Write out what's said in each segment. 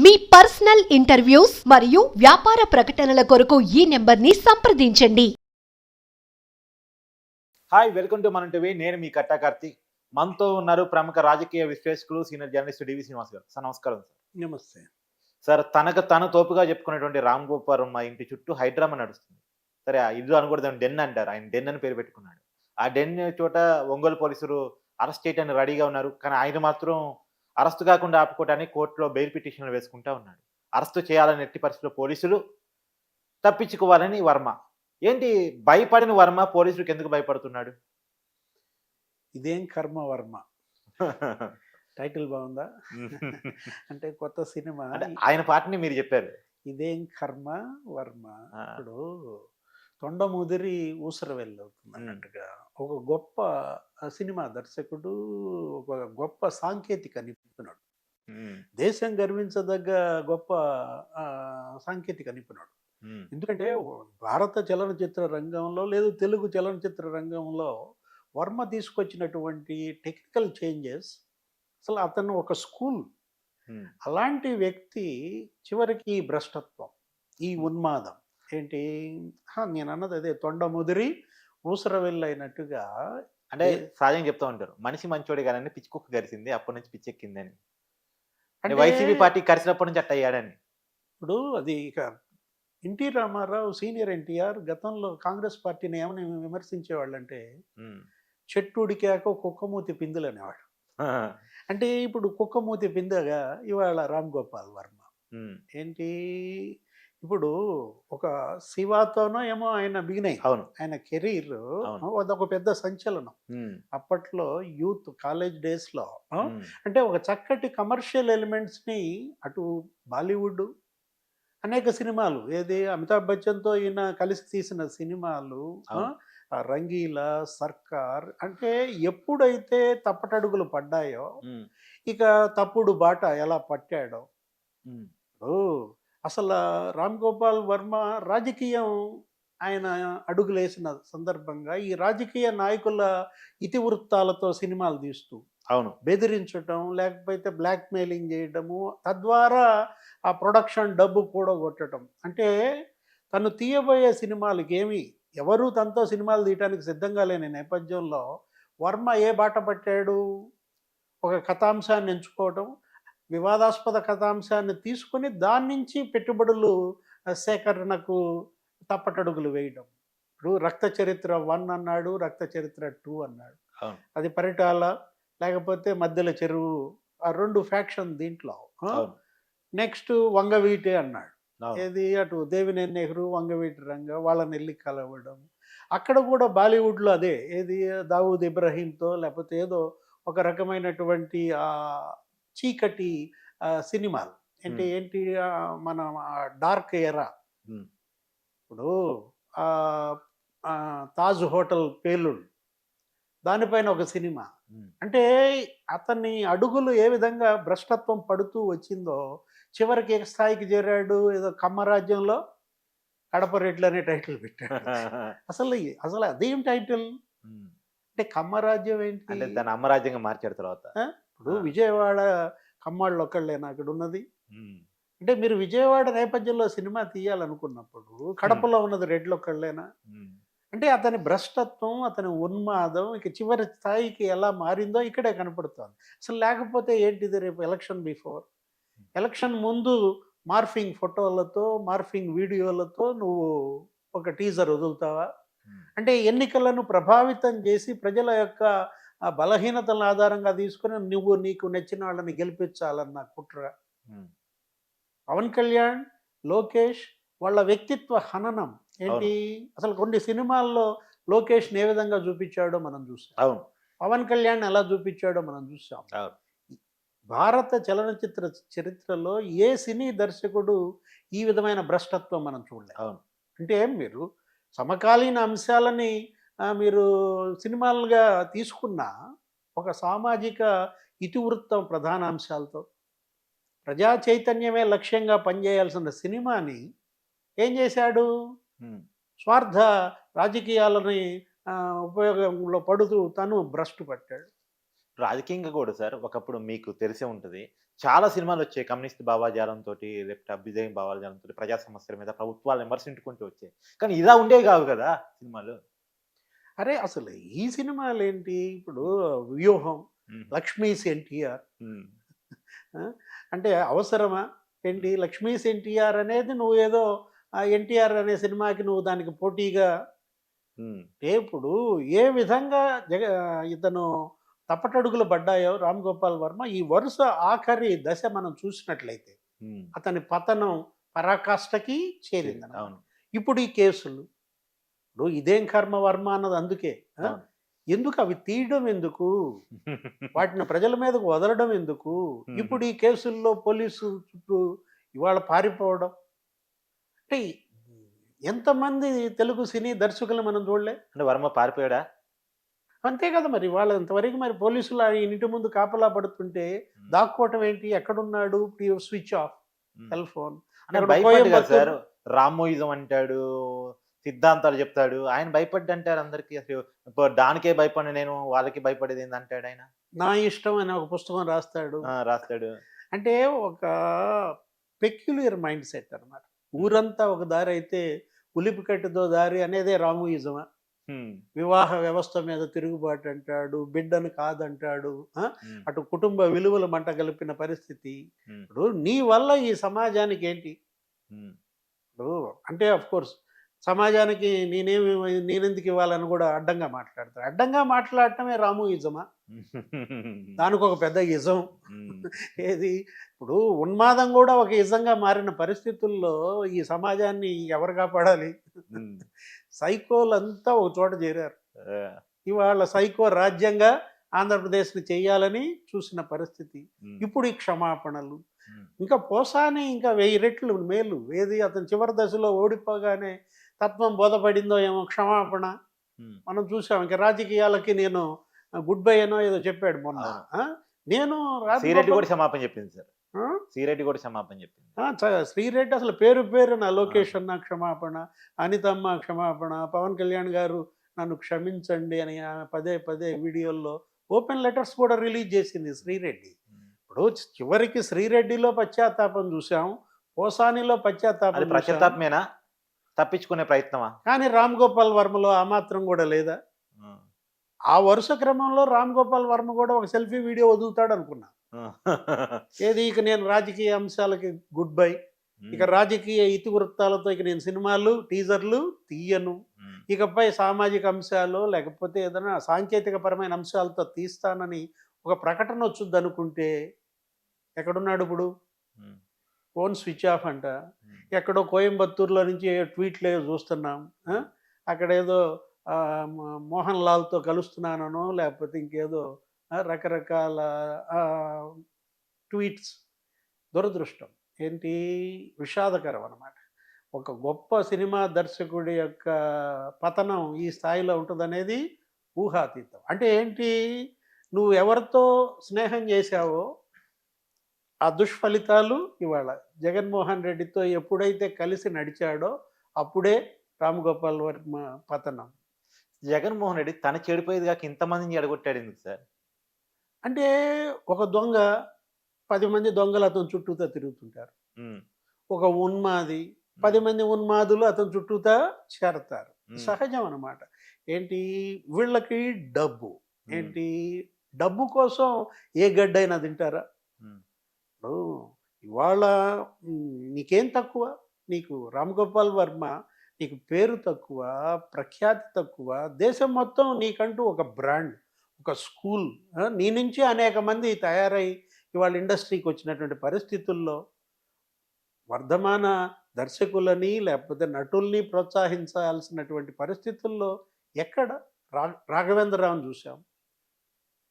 మీ personal interviews మరియు వ్యాపార ప్రకటనల కొరకు ఈ నెంబర్ని సంప్రదించండి. హాయ్, వెల్కమ్ టు మన టీవీ. నేను మీ కట్టా కార్తీక్. మనతో ఉన్నారు ప్రముఖ రాజకీయ విశ్లేషకులు సీనియర్ జర్నలిస్ట్ డివి శ్రీనివాస్ గారు. సార్ నమస్కారం. సార్ నమస్తే. సార్, తనకు తను తోపుగా చెప్పుకునేటువంటి రామ్ గోపాల్ వర్మ ఇంటి చుట్టూ హైడ్రామా నడుస్తుంది. సరే, ఇల్లు అనకూడదు, డెన్ అంటారు. ఆయన డెన్ అని పేరు పెట్టుకున్నాడు. ఆ డెన్ చోట ఒంగోలు పోలీసులు అరెస్ట్ చేయడానికి రెడీగా ఉన్నారు. కానీ ఆయన మాత్రం అరెస్ట్ కాకుండా ఆపుకోవడానికి కోర్టులో బెయిల్ పిటిషన్లు వేసుకుంటా ఉన్నాడు. అరెస్ట్ చేయాలని ఎట్టి పరిస్థితుల్లో పోలీసులు, తప్పించుకోవాలని వర్మ. ఏంటి భయపడిన వర్మ పోలీసులకు ఎందుకు భయపడుతున్నాడు? ఇదేం కర్మ వర్మ టైటిల్ బాగుందా? అంటే కొత్త సినిమా. ఆయన పాటని మీరు చెప్పారు, ఇదేం కర్మ వర్మ. ఇప్పుడు తొండముదిరి ఊసర వెళ్ళవుతుంది అన్నట్టుగా ఒక గొప్ప సినిమా దర్శకుడు, ఒక గొప్ప సాంకేతిక నిపుణుడు, దేశం గర్వించదగ్గ గొప్ప సాంకేతిక నిపుణుడు. ఎందుకంటే భారత చలనచిత్ర రంగంలో లేదు తెలుగు చలనచిత్ర రంగంలో వర్మ తీసుకొచ్చినటువంటి టెక్నికల్ చేంజెస్, అసలు అతను ఒక స్కూల్. అలాంటి వ్యక్తి చివరికి ఈ భ్రష్టత్వం, ఈ ఉన్మాదం ఏంటి, నేను అన్నది అదే, తొండముదిరి ఊసర వెళ్ళైనట్టుగా. అంటే సహజంగా చెప్తా ఉంటారు, మనిషి మంచోడే కానీ పిచ్చి కుక్క కరిసింది, అప్పటి నుంచి పిచ్చెక్కిందని. అంటే వైసీపీ పార్టీ కరిసినప్పటి నుంచి అట్ట అయ్యాడని. ఇప్పుడు అది ఇక ఎన్టీ రామారావు, సీనియర్ ఎన్టీఆర్ గతంలో కాంగ్రెస్ పార్టీని ఏమని విమర్శించేవాళ్ళంటే చెట్టు ఉడికాక కుక్కమూతి పిందులు అనేవాడు. అంటే ఇప్పుడు కుక్కమూతి పిందగా ఇవాళ రామ్ గోపాల్ వర్మ ఏంటి, ఇప్పుడు ఒక శివాతోనో ఏమో ఆయన బిగిన్ అయ్యి, అవును, ఆయన కెరీర్ అదొక పెద్ద సంచలనం అప్పట్లో యూత్ కాలేజ్ డేస్ లో. అంటే ఒక చక్కటి కమర్షియల్ ఎలిమెంట్స్ ని అటు బాలీవుడ్ అనేక సినిమాలు, ఏది అమితాబ్ బచ్చన్తో ఈయన కలిసి తీసిన సినిమాలు, రంగీలా, సర్కార్, అంటే ఎప్పుడైతే తప్పటడుగులు పడ్డాయో ఇక తప్పుడు బాట ఎలా పట్టాడో. అసలు రామ్ గోపాల్ వర్మ రాజకీయం ఆయన అడుగులేసిన సందర్భంగా ఈ రాజకీయ నాయకుల ఇతివృత్తాలతో సినిమాలు తీస్తూ, అవును, బెదిరించటం, లేకపోతే బ్లాక్ మెయిలింగ్ చేయడము, తద్వారా ఆ ప్రొడక్షన్ డబ్బు కూడా కొట్టడం. అంటే తను తీయబోయే సినిమాలకి ఏమి ఎవరు తనతో సినిమాలు తీయడానికి సిద్ధంగా లేని నేపథ్యంలో వర్మ ఏ బాట పట్టాడు, ఒక కథాంశాన్ని ఎంచుకోవడం, వివాదాస్పద కథాంశాన్ని తీసుకొని దాని నుంచి పెట్టుబడులు సేకరణకు తప్పటడుగులు వేయడం. ఇప్పుడు రక్త చరిత్ర 1 అన్నాడు, రక్త చరిత్ర 2 అన్నాడు. అది పరిటాల లేకపోతే మధ్యల చెరువు, ఆ 2 ఫ్యాక్షన్ దీంట్లో. నెక్స్ట్ వంగవీటి అన్నాడు, ఏది అటు దేవినేని నెహ్రూ, వంగవీటి రంగ, వాళ్ళని వెళ్ళి కలవడం. అక్కడ కూడా బాలీవుడ్లో అదే, ఏది దావూద్ ఇబ్రహీంతో లేకపోతే ఏదో ఒక రకమైనటువంటి చీకటి సినిమాలు, ఏంటి మన డార్క్ ఎరా. ఇప్పుడు తాజ్ హోటల్ పేలుడు, దానిపైన ఒక సినిమా. అంటే అతని అడుగులు ఏ విధంగా భ్రష్టత్వం పడుతూ వచ్చిందో చివరికి ఏ స్థాయికి చేరాడు, ఏదో కమ్మరాజ్యంలో కడప రెడ్లు అనే టైటిల్ పెట్టాడు. అసలు అదేం టైటిల్ అంటే, కమ్మరాజ్యం ఏంటి అంటే దాని అమ్మరాజ్యంగా మార్చాడు తర్వాత. ఇప్పుడు విజయవాడ కమ్మాళ్ళు ఒక్కళ్ళేనా అక్కడ ఉన్నది? అంటే మీరు విజయవాడ నేపథ్యంలో సినిమా తీయాలనుకున్నప్పుడు కడపలో ఉన్నది రెడ్లు ఒక్కళ్ళేనా? అంటే అతని భ్రష్టత్వం, అతని ఉన్మాదం ఇక చివరి స్థాయికి ఎలా మారిందో ఇక్కడే కనపడుతోంది. అసలు లేకపోతే ఏంటిది, రేపు ఎలక్షన్ బిఫోర్, ఎలక్షన్ ముందు మార్ఫింగ్ ఫోటోలతో, మార్ఫింగ్ వీడియోలతో నువ్వు ఒక టీజర్ వదులుతావా? అంటే ఎన్నికలను ప్రభావితం చేసి ప్రజల యొక్క బలహీనతలను ఆధారంగా తీసుకుని నువ్వు నీకు నచ్చిన వాళ్ళని గెలిపించాలన్న కుట్ర. పవన్ కళ్యాణ్, లోకేష్ వాళ్ళ వ్యక్తిత్వ హననం ఏంటి, అసలు కొన్ని సినిమాల్లో లోకేష్ని ఏ విధంగా చూపించాడో మనం చూసాం, పవన్ కళ్యాణ్ ఎలా చూపించాడో మనం చూసాం. భారత చలనచిత్ర చరిత్రలో ఏ సినీ దర్శకుడు ఈ విధమైన భ్రష్టత్వం మనం చూడలేదు. అంటే మీరు సమకాలీన అంశాలని మీరు సినిమాలుగా తీసుకున్న ఒక సామాజిక ఇతివృత్తం ప్రధాన అంశాలతో ప్రజా చైతన్యమే లక్ష్యంగా పనిచేయాల్సిన సినిమాని ఏం చేశాడు, స్వార్థ రాజకీయాలని ఉపయోగంలో పడుతూ తను భ్రష్టు పట్టాడు. రాజకీయంగా కూడా సార్ ఒకప్పుడు మీకు తెలిసే ఉంటుంది, చాలా సినిమాలొచ్చాయి. కమ్యూనిస్ట్ భావజాలంతోటి, లేకపోతే అభ్యుదయ భావజాలంతోటి ప్రజా సమస్యల మీద ప్రభుత్వాలను విమర్శించుకుంటూ వచ్చాయి. కానీ ఇలా ఉండేవి గావు గదా సినిమాలు. అరే అసలు ఈ సినిమాలేంటి ఇప్పుడు 'వ్యూహం', హ్మ్. 'లక్ష్మీస్ ఎన్టీఆర్' హ్మ్. ఆ! అంటే అవసరమా? ఏంటి 'లక్ష్మీస్ ఎన్టీఆర్' అనేది నువ్వేదో 'ఎన్టీఆర్' అనే సినిమాకి నువ్వు దానికి పోటీగా హ్మ్. ఇప్పుడు ఏ విధంగా ఇతను తప్పటడుగులు పడ్డాయో 'రామ్ గోపాల్ వర్మ' ఈ వరుస ఆఖరి దశ మనం చూసినట్లయితే హ్మ్. అతని పతనం పరాకాష్ఠకి చేరిందనమాట. అవును. ఇప్పుడు ఈ కేసులు ఇప్పుడు ఇదేం కర్మ వర్మ అన్నది అందుకే. అవును. ఎందుకు అవి తీయడం ఎందుకు? వాటిని ప్రజల మీదకు వదలడం ఎందుకు? హ్మ్. ఇప్పుడు ఈ కేసుల్లో పోలీసు చుట్టూ ఇవాళ పారిపోవడం. అంటే ఎంతమంది తెలుగు సినీ దర్శకులు మనం చూడలే? అంటే వర్మ పారిపోయాడా? అంతే కదా మరి. వాళ్ళ ఇంతవరకు మరి పోలీసులు ఆయన ఇంటి ముందు కాపలా పడుతుంటే హ్మ్. దాక్కోవటం ఏంటి? ఎక్కడున్నాడు? స్విచ్ ఆఫ్ హ్మ్. Cell phone. అంటే అక్కడ భయపడ్డు కదా సార్. కోయంబత్తూర్ రామోయిజం అంటాడు, సిద్ధాంతాలు చెప్తాడు. ఆయన భయపడ్డంటారు అందరికి. అసలు డాన్‌కే భయపడను నేను, వాళ్ళకి భయపడేదేందంటాడాయన. 'నా ఇష్టం' అనే ఒక పుస్తకం రాస్తాడు. ఆ! రాస్తాడు. అంటే ఒక పెక్యులియర్ మైండ్ సెట్ అనమాట. హ్మ్. ఊరంతా ఒక దారైతే ఉలిపికట్టుతో దారి అనేదే రామోయిజమా? హ్మ్. వివాహ వ్యవస్థ మీద తిరుగుబాటు అంటాడు. బిడ్డను కాదంటాడు. హ్మ్. అటు కుటుంబ విలువలు మంట కలిపిన పరిస్థితి. హ్మ్. ఇప్పుడు నీ వల్ల ఈ సమాజానికి ఏంటి? హ్మ్. ఇప్పుడు అంటే ఆఫ్‌కోర్స్ సమాజానికి నేనెందుకు ఇవ్వాలని గూడా అడ్డంగా మాట్లాడతారు. అడ్డంగా మాట్లాడటమే రామోయిజమా? దానికొక పెద్ద ఇజం. హ్మ్. ఏది ఇప్పుడు ఉన్మాదం గూడా ఒక ఇజంగా మారిన పరిస్థితుల్లో ఈ సమాజాన్ని ఎవరు కాపాడాలి? హ్మ్. సైకోలంతా ఒక చోట చేరారు. ఆ! ఇవాళ సైకో రాజ్యంగా ఆంధ్రప్రదేశ్‌ని చేయాలని చూసిన పరిస్థితి. హ్మ్. ఇప్పుడు ఈ క్షమాపణలు. హ్మ్. ఇంకా పోసాని ఇంకా 1000 రెట్లు మేలు. ఏది అతను చివరి దశలో ఓడిపోగానే తత్వం బోధపడిందో ఏమో క్షమాపణ. హ్మ్. మనం చూసాం. ఇంక రాజకీయాలకి నేను గుడ్ బై అనో ఏదో చెప్పాడు మొన్న. అవును. ఆ! నేను రామ్ శ్రీరెడ్డి గోపాల్ కూడా క్షమాపణ చెప్పింది సార్. ఆ! శ్రీరెడ్డి కూడా క్షమాపణ చెప్పింది. ఆ! శ్రీరెడ్డి అసలు పేరు పేరున ఆ! లోకేష్ అన్న క్షమాపణ, అనితమ్మ క్షమాపణ, పవన్ కళ్యాణ్ గారు నన్ను క్షమించండి అని ఆమె పదే పదే వీడియోల్లో ఓపెన్ లెటర్స్ కూడా రిలీజ్ చేసింది శ్రీరెడ్డి. హ్మ్. ఇప్పుడు చివరికి శ్రీరెడ్డిలో పశ్చాత్తాపం చూసాం. పోసానిలో అది పశ్చాత్తాపం చూసాం. పశ్చాత్తాపమేనా? తప్పించుకునే ప్రయత్నమా? కానీ 'రామ్ గోపాల్ వర్మ'లో ఆ మాత్రం కూడా లేదా? ఆ! ఆ వరుస క్రమంలో 'రామ్ గోపాల్ వర్మ' కూడా ఒక సెల్ఫీ వీడియో వదులుతాడనుకున్నా. ఆ! ఏది ఇక నేను రాజకీయ అంశాలకి గుడ్ బై. ఇక హ్మ్. రాజకీయ ఇతివృత్తాలతో ఇక నేను సినిమాలు, టీజర్‌లు తీయను. హ్మ్. ఇకపై సామాజిక అంశాలో లేకపోతే ఏదైనా సాంకేతికపరమైన అంశాలతో తీస్తానని ఒక ప్రకటన వచ్చుద్దనుకుంటే ఎక్కడున్నాడిప్పుడు? హ్మ్. ఫోన్ స్విచ్ ఆఫ్ అంట. హ్మ్. ఎక్కడో కోయంబత్తూర్‌లో నుంచి ట్వీట్‌లేవో చూస్తున్నాం. ఆ! హ్మ్. అక్కడేదో మోహన్ లాల్‌తో కలుస్తున్నాననో లేకపోతే ఇంకేదో రకరకాల ఆహ్, ట్వీట్స్. దురదృష్టం. ఏంటి విషాదకరం అనమాట. ఒక గొప్ప సినిమా దర్శకుడి యొక్క పతనం ఈ స్థాయిలో ఉంటదనేది ఊహాతీతం. అంటే ఏంటి? నువ్వు ఎవరితో స్నేహం చేశావో ఆ దుష్ఫలితాలు ఇవాళ జగన్మోహన్ రెడ్డితో ఎప్పుడైతే కలిసి నడిచాడో అప్పుడే రామ్ గోపాల్ వర్మ పతనం. జగన్మోహన్ రెడ్డి తను చెడిపోయేది గాక ఇంతమందిని చెడగొట్టాడెందుకు సార్? అంటే ఒక దొంగ 10 మంది దొంగలు అతని చుట్టూతా తిరుగుతుంటారు. హ్మ్. ఒక ఉన్మాది, హ్మ్. 10 మంది ఉన్మాదులు అతని చుట్టూతా చేరతారు. హ్మ్. సహజం అనమాట. ఏంటి వీళ్ళకి డబ్బు. హ్మ్. ఏంటి డబ్బు కోసం ఏ గడ్డైనా తింటారా? హ్మ్. ఇప్పుడు ఇవాళ నీకేం తక్కువ? నీకు 'రామ్ గోపాల్ వర్మ' నీకు పేరు తక్కువ, ప్రఖ్యాతి తక్కువ. దేశం మొత్తం నీకంటూ ఒక బ్రాండ్, ఒక స్కూల్ నీ నుంచి అనేక మంది తయారై ఇవాళ ఇండస్ట్రీకొచ్చినటువంటి పరిస్థితుల్లో వర్ధమాన దర్శకులని, లేకపోతే నటుల్ని ప్రోత్సహించాల్సినటువంటి పరిస్థితుల్లో ఎక్కడ రాఘవేంద్రరావుని చూసాం.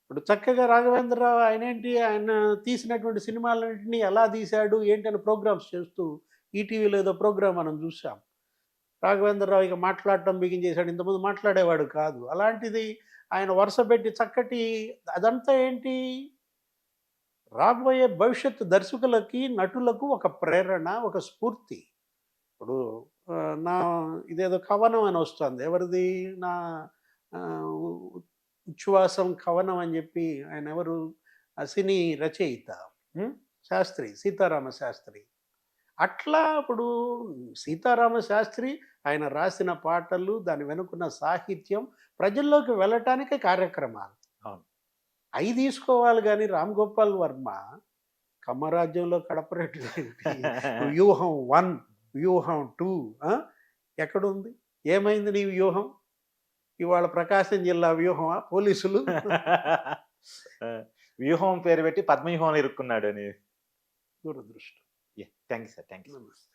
ఇప్పుడు చక్కగా రాఘవేంద్రరావు ఆయనేంటి ఆయన తీసినటువంటి సినిమాలన్నింటినీ ఎలా తీశాడు, ఏంటని ప్రోగ్రామ్స్ చేస్తూ ఈటీవీలో ఏదో ప్రోగ్రామ్ మనం చూసాం. రాఘవేంద్రరావు ఇక మాట్లాడటం బిగించేశాడు. ఇంతకుముందు మాట్లాడేవాడు కాదు. అలాంటిది ఆయన వరుసపెట్టి చక్కటి అదంతా ఏంటి రాబోయే భవిష్యత్తు దర్శకులకి, నటులకు ఒక ప్రేరణ, ఒక స్ఫూర్తి. ఇప్పుడు నా ఇదేదో 'కవనం' అని వస్తుంది. ఎవరిది? నా ఆహ్, ఉ 'ఉచ్ఛ్వాసం కవనం' అని చెప్పి ఆయనెవరు? సినీ రచయిత. హ్మ్. శాస్త్రి, సీతారామ శాస్త్రి. అట్లా ఇప్పుడు సీతారామ శాస్త్రి ఆయన రాసిన పాటలు, దాని వెనుకున్న సాహిత్యం ప్రజల్లోకి వెళ్ళటానికే కార్యక్రమాలు. అవును. అయి తీసుకోవాలి గానీ రామ్ గోపాల్ వర్మ కమ్మరాజ్యంలో కడపరెడ్డి ఏంటి, వ్యూహం 1, వ్యూహం 2 ఎక్కడుంది? ఏమైంది నీ వ్యూహం? ఇవాళ ప్రకాశం జిల్లా వ్యూహమా పోలీసులు? వ్యూహం పేరు పెట్టి పద్మవ్యూహంలో ఇరుక్కున్నాడు అని. దురదృష్టం. Thank you sir, thank you. నమస్తే.